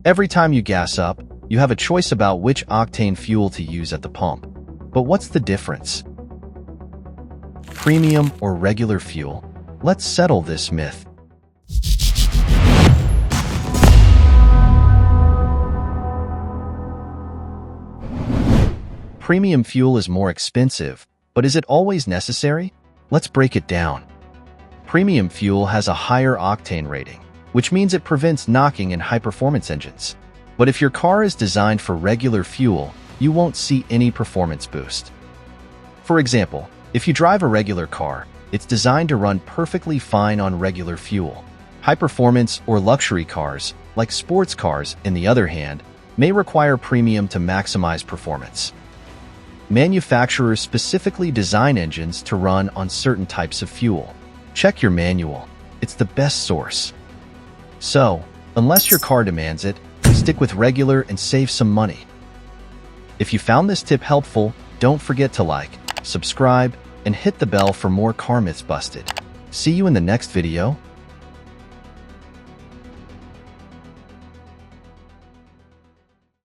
Every time you gas up, you have a choice about which octane fuel to use at the pump. But what's the difference? Premium or regular fuel? Let's settle this myth. Premium fuel is more expensive, but is it always necessary? Let's break it down. Premium fuel has a higher octane rating, which means it prevents knocking in high-performance engines. But if your car is designed for regular fuel, you won't see any performance boost. For example, if you drive a regular car, it's designed to run perfectly fine on regular fuel. High-performance or luxury cars, like sports cars, on the other hand, may require premium to maximize performance. Manufacturers specifically design engines to run on certain types of fuel. Check your manual. It's the best source. So, unless your car demands it, stick with regular and save some money. If you found this tip helpful, don't forget to like, subscribe, and hit the bell for more car myths busted. See you in the next video.